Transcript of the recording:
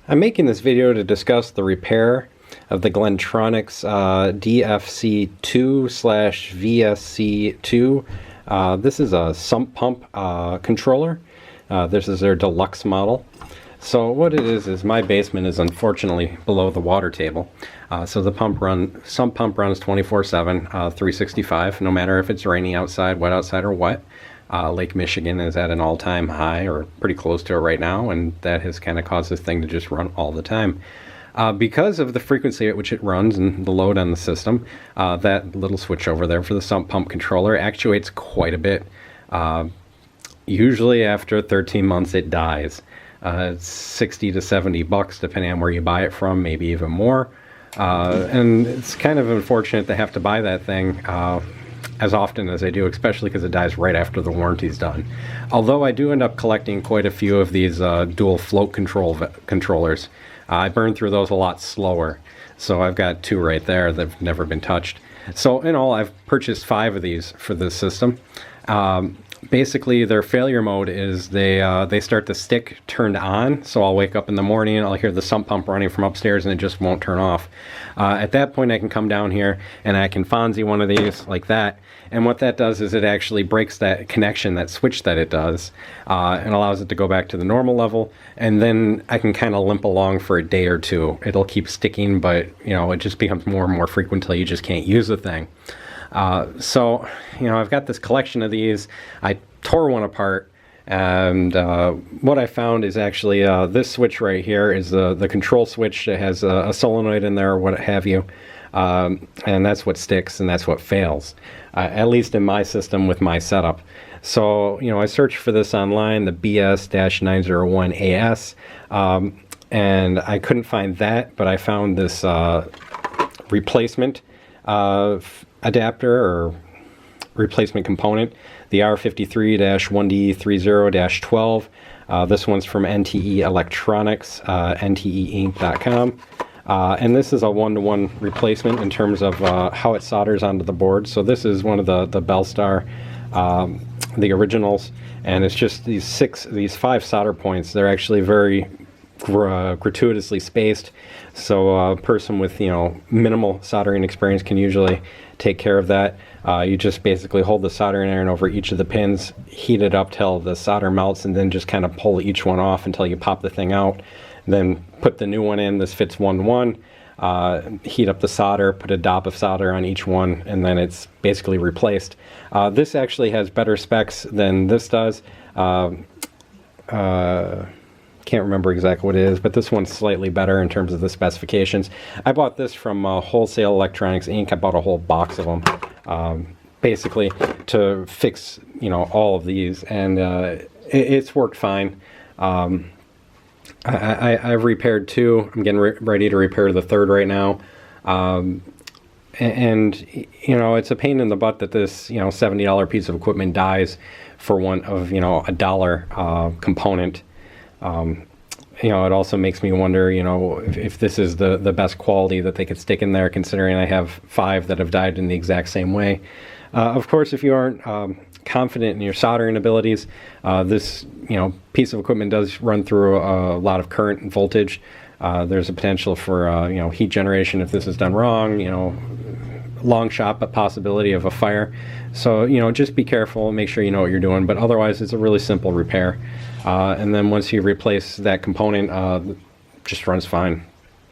I'm making this video to discuss the repair of the Glentronics DFC2/VSC2. This is a sump pump controller. This is their deluxe model. So what it is my basement is unfortunately below the water table. So the sump pump runs 24/7, 365, no matter if it's raining outside, wet outside, or wet. Lake Michigan is at an all-time high, or pretty close to it right now, and that has kind of caused this thing to just run all the time. Because of the frequency at which it runs and the load on the system, that little switch over there for the sump pump controller actuates quite a bit. Usually after 13 months it dies. It's 60 to 70 bucks depending on where you buy it from, maybe even more. And it's kind of unfortunate to have to buy that thing as often as I do, especially because it dies right after the warranty's done. Although I do end up collecting quite a few of these dual float controllers. I burn through those a lot slower, so I've got 2 right there that have never been touched. So in all, I've purchased 5 of these for this system. Basically, their failure mode is they start the stick turned on, so I'll wake up in the morning, I'll hear the sump pump running from upstairs, and it just won't turn off. At that point, I can come down here and I can Fonzie one of these like that, and what that does is it actually breaks that connection, that switch that it does, and allows it to go back to the normal level, and then I can kind of limp along for a day or 2. It'll keep sticking, but you know, it just becomes more and more frequent until you just can't use the thing. So, you know, I've got this collection of these. I tore one apart, and what I found is actually this switch right here is the control switch. It has a solenoid in there or what have you, and that's what sticks and that's what fails, at least in my system with my setup. So, you know, I searched for this online, the BS-901AS, and I couldn't find that, but I found this replacement adapter or replacement component, the R53-1D30-12. This one's from NTE Electronics, nteinc.com. And this is a one-to-one replacement in terms of how it solders onto the board. So this is one of the Belstar, the originals, and it's just these 5 solder points. They're actually very gratuitously spaced, so a person with, you know, minimal soldering experience can usually take care of that. You just basically hold the soldering iron over each of the pins, heat it up till the solder melts, and then just kind of pull each one off until you pop the thing out. Then put the new one in. This fits 1-1. Heat up the solder, put a dop of solder on each one, and then it's basically replaced. This actually has better specs than this does. Can't remember exactly what it is, but this one's slightly better in terms of the specifications. I bought this from Wholesale Electronics Inc. I bought a whole box of them, basically to fix, you know, all of these, and it's worked fine. I've repaired 2. I'm getting ready to repair the 3rd right now. And you know, it's a pain in the butt that this, you know, $70 piece of equipment dies for one of, you know, a $1 component. You know, it also makes me wonder, you know, if this is the best quality that they could stick in there, considering I have 5 that have died in the exact same way. Of course, if you aren't confident in your soldering abilities, this, you know, piece of equipment does run through a lot of current and voltage. There's a potential for, you know, heat generation if this is done wrong, you know, long shot, but possibility of a fire. So, you know, just be careful and make sure you know what you're doing, but otherwise it's a really simple repair. And then once you replace that component, just runs fine.